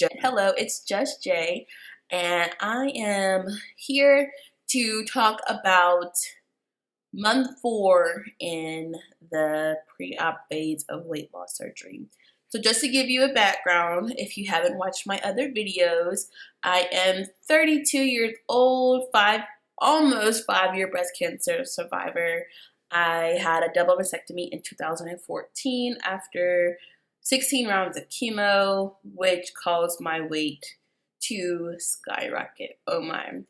Hello, it's Just Jay, and I am here to talk about month 4 in the pre-op phase of weight loss surgery. So just to give you a background, if you haven't watched my other videos, I am 32 years old, almost 5-year breast cancer survivor. I had a double mastectomy in 2014 after 16 rounds of chemo, which caused my weight to skyrocket. Oh my.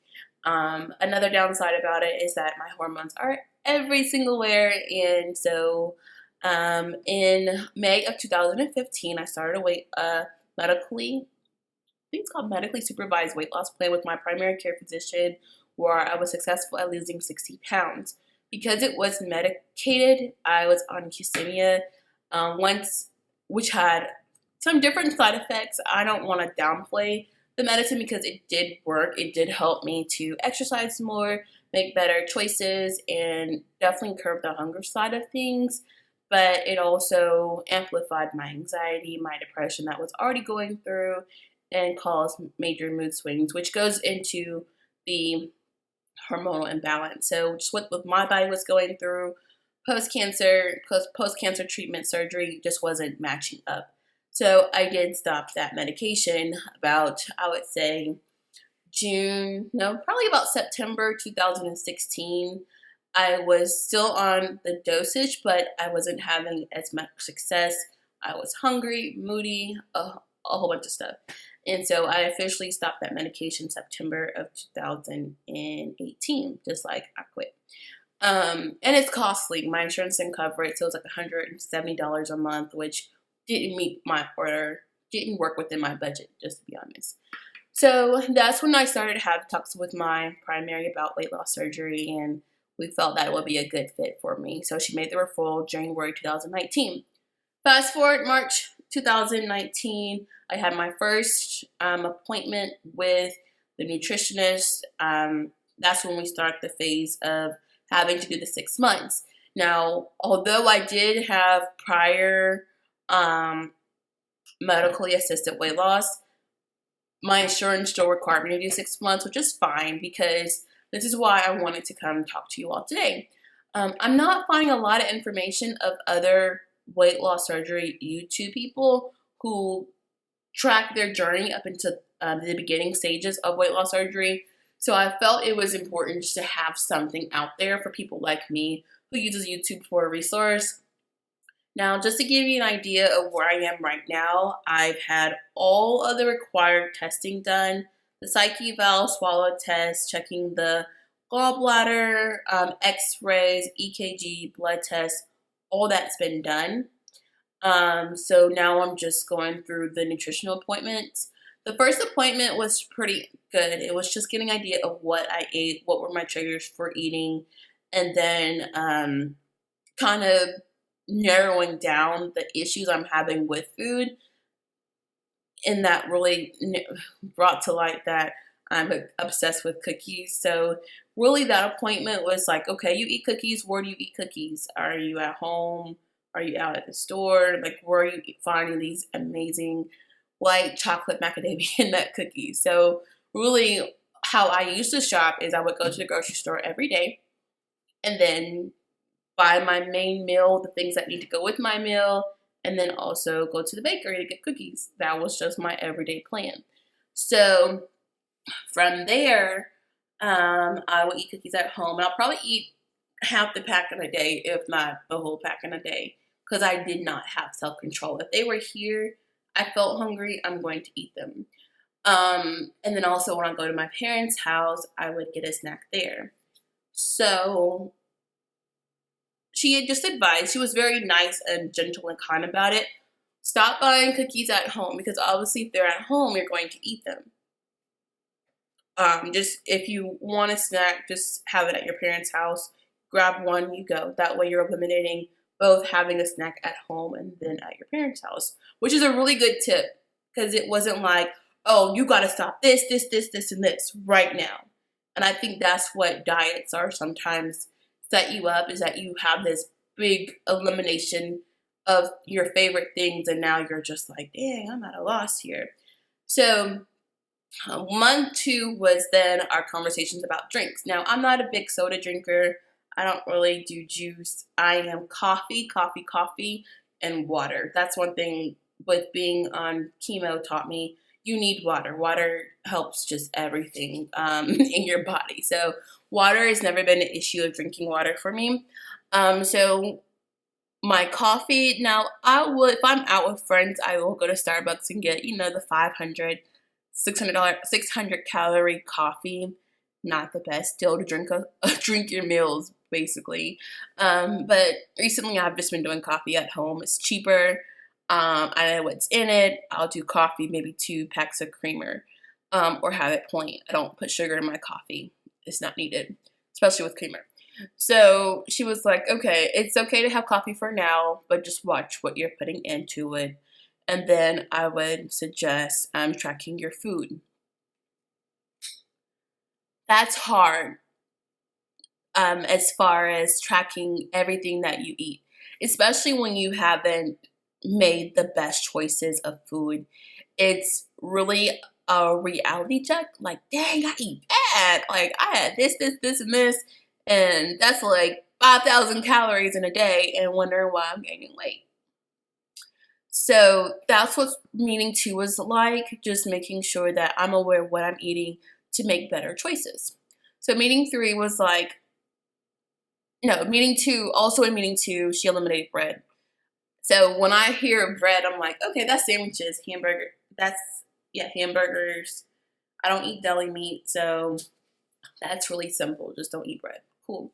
Another downside about it is that my hormones are every single where, and so in May of 2015, I started a medically, I think it's called medically supervised weight loss plan with my primary care physician, where I was successful at losing 60 pounds. Because it was medicated, I was on Qsymia which had some different side effects. I don't want to downplay the medicine because it did work. It did help me to exercise more, make better choices, and definitely curb the hunger side of things. But it also amplified my anxiety, my depression that was already going through, and caused major mood swings, which goes into the hormonal imbalance. So just what my body was going through post-cancer treatment surgery just wasn't matching up. So I did stop that medication about, I would say, probably about September 2016. I was still on the dosage, but I wasn't having as much success. I was hungry, moody, a whole bunch of stuff. And so I officially stopped that medication September of 2018, just like I quit. And it's costly. My insurance didn't cover it, so it was like $170 a month, which didn't work within my budget, just to be honest. So that's when I started to have talks with my primary about weight loss surgery, and we felt that it would be a good fit for me. So she made the referral January 2019. Fast forward March 2019, I had my first appointment with the nutritionist. That's when we start the phase of having to do the 6 months. Now, although I did have prior medically assisted weight loss, my insurance still required me to do 6 months, which is fine because this is why I wanted to come talk to you all today. I'm not finding a lot of information of other weight loss surgery YouTube people who track their journey up into the beginning stages of weight loss surgery. So I felt it was important just to have something out there for people like me who uses YouTube for a resource. Now, just to give you an idea of where I am right now, I've had all of the required testing done. The psych eval, swallow test, checking the gallbladder, x-rays, EKG, blood tests, all that's been done. So now I'm just going through the nutritional appointments. The first appointment was pretty good. It was just getting an idea of what I ate, what were my triggers for eating, and then kind of narrowing down the issues I'm having with food. And that really brought to light that I'm obsessed with cookies. So really that appointment was like, okay, you eat cookies. Where do you eat cookies? Are you at home? Are you out at the store? Like, where are you finding these amazing white chocolate macadamia nut cookies? So really how I used to shop is I would go to the grocery store every day and then buy my main meal, the things that need to go with my meal, and then also go to the bakery to get cookies. That was just my everyday plan. So from there, I would eat cookies at home. And I'll probably eat half the pack in a day, if not the whole pack in a day, because I did not have self-control. If they were here, I felt hungry, I'm going to eat them. And then also when I go to my parents' house, I would get a snack there. So she had just advised, she was very nice and gentle and kind about it. Stop buying cookies at home because obviously if they're at home, you're going to eat them. Just if you want a snack, just have it at your parents' house. Grab one, you go. That way you're eliminating both having a snack at home and then at your parents' house, which is a really good tip because it wasn't like, oh, you got to stop this, and this right now. And I think that's what diets are sometimes set you up, is that you have this big elimination of your favorite things and now you're just like, dang, I'm at a loss here. So month 2 was then our conversations about drinks. Now, I'm not a big soda drinker. I don't really do juice. I am coffee, coffee, coffee, and water. That's one thing with being on chemo taught me. You need water. Water helps just everything in your body. So water has never been an issue of drinking water for me. So my coffee, now I will, if I'm out with friends, I will go to Starbucks and get, the $600 calorie coffee. Not the best deal to drink drink your meals, basically. But recently I've just been doing coffee at home. It's cheaper. I know what's in it. I'll do coffee, maybe 2 packs of creamer, or have it plain. I don't put sugar in my coffee. It's not needed, especially with creamer. So she was like, okay, it's okay to have coffee for now, but just watch what you're putting into it. And then I would suggest tracking your food. That's hard as far as tracking everything that you eat, especially when you haven't made the best choices of food. It's really a reality check. Like, dang, I eat bad. Like, I had this, this, this, and this. And that's like 5,000 calories in a day, and wondering why I'm gaining weight. So that's what meeting 2 was like, just making sure that I'm aware of what I'm eating to make better choices. So meeting 3 was like, no, meeting 2, also in meeting 2, she eliminated bread. So when I hear bread, I'm like, okay, that's sandwiches, hamburgers. I don't eat deli meat, so that's really simple. Just don't eat bread. Cool.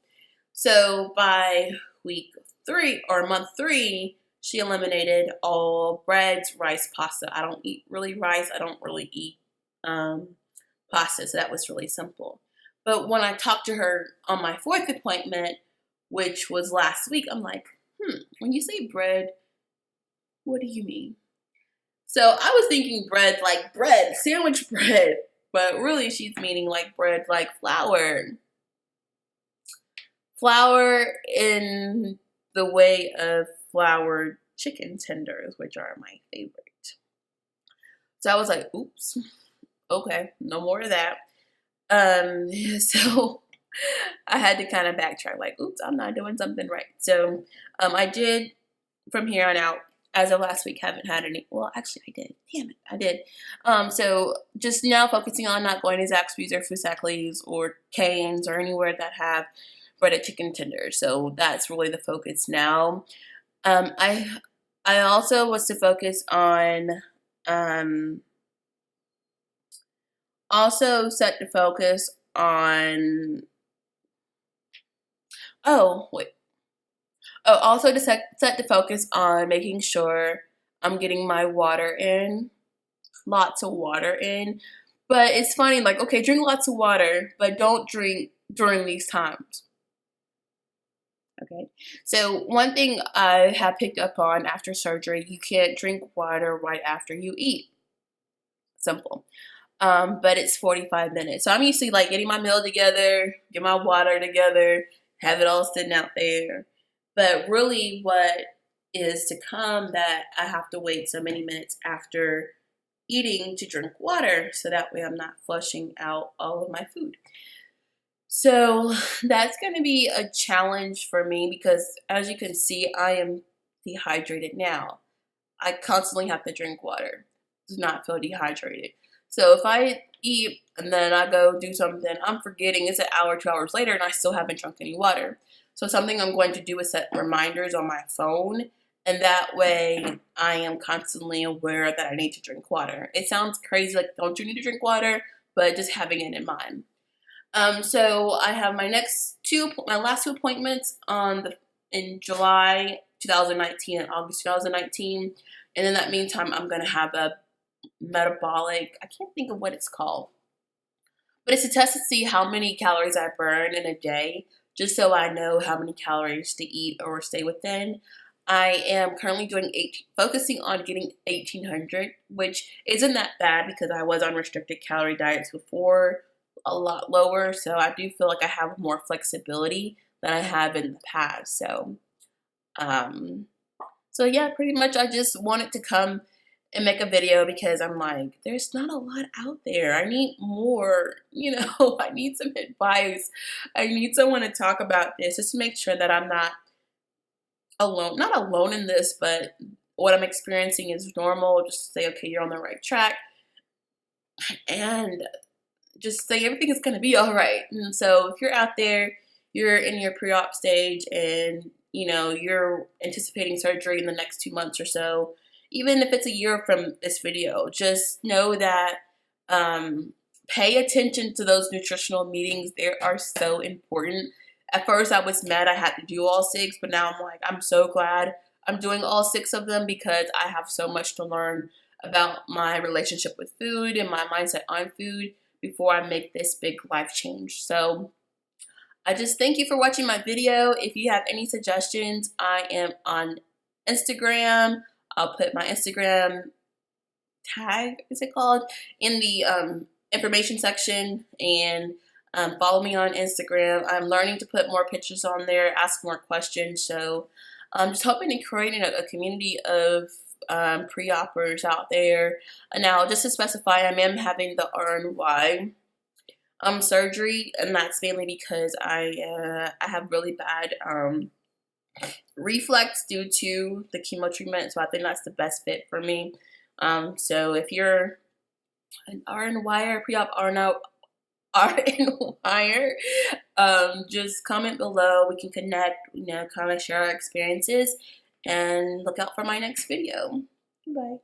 So by week 3 or month 3, she eliminated all breads, rice, pasta. I don't eat really rice. I don't really eat pasta. So that was really simple. But when I talked to her on my 4th appointment, which was last week, I'm like, when you say bread, what do you mean? So I was thinking bread like bread, sandwich bread. But really she's meaning like bread like flour. Flour in the way of floured chicken tenders, which are my favorite. So I was like, oops, okay, no more of that. So I had to kind of backtrack, like, oops, I'm not doing something right. So I did, from here on out, as of last week, haven't had any. Well, actually, I did. Damn it, I did. So just now focusing on not going to Zaxby's or Foosackly's or Cane's or anywhere that have breaded chicken tenders. So that's really the focus now. I also was to focus on also set to focus on. Also to set to focus on making sure I'm getting my water in, lots of water in. But it's funny, like, okay, drink lots of water, but don't drink during these times. Okay, so one thing I have picked up on after surgery, you can't drink water right after you eat. Simple. But it's 45 minutes. So I'm used to like getting my meal together, get my water together, have it all sitting out there. But really what is to come that I have to wait so many minutes after eating to drink water, so that way I'm not flushing out all of my food. So that's going to be a challenge for me because, as you can see, I am dehydrated now. I constantly have to drink water to not feel dehydrated. So if I eat and then I go do something, I'm forgetting it's an hour, 2 hours later, and I still haven't drunk any water. So something I'm going to do is set reminders on my phone, and that way I am constantly aware that I need to drink water. It sounds crazy, like don't you need to drink water, but just having it in mind. So I have my last 2 appointments in July 2019 and August 2019, and in that meantime, I'm gonna have a metabolic. I can't think of what it's called, but it's a test to see how many calories I burn in a day, just so I know how many calories to eat or stay within. I am currently focusing on getting 1,800, which isn't that bad because I was on restricted calorie diets before, a lot lower. So I do feel like I have more flexibility than I have in the past. So yeah, pretty much I just wanted to come and make a video because I'm like, there's not a lot out there. I need more, you know, I need some advice. I need someone to talk about this just to make sure that I'm not alone, not alone in this, but what I'm experiencing is normal. Just say, okay, you're on the right track, and just say everything is going to be all right. And so if you're out there, you're in your pre-op stage, and you know you're anticipating surgery in the next 2 months or so, even if it's a year from this video, just know that pay attention to those nutritional meetings. They are so important. At first I was mad I had to do all 6, but now I'm like, I'm so glad I'm doing all 6 of them because I have so much to learn about my relationship with food and my mindset on food before I make this big life change. So I just thank you for watching my video. If you have any suggestions, I am on Instagram. I'll put my Instagram tag, is it called, in the information section, and follow me on Instagram. I'm learning to put more pictures on there, ask more questions. So I'm just hoping to create a community of pre-oppers out there. Now, just to specify, I am having the RNY surgery, and that's mainly because I have really bad reflex due to the chemo treatment, so I think that's the best fit for me. So if you're an RNY or pre-op RNY, just comment below. We can connect, you know, kind of share our experiences, and look out for my next video. Bye.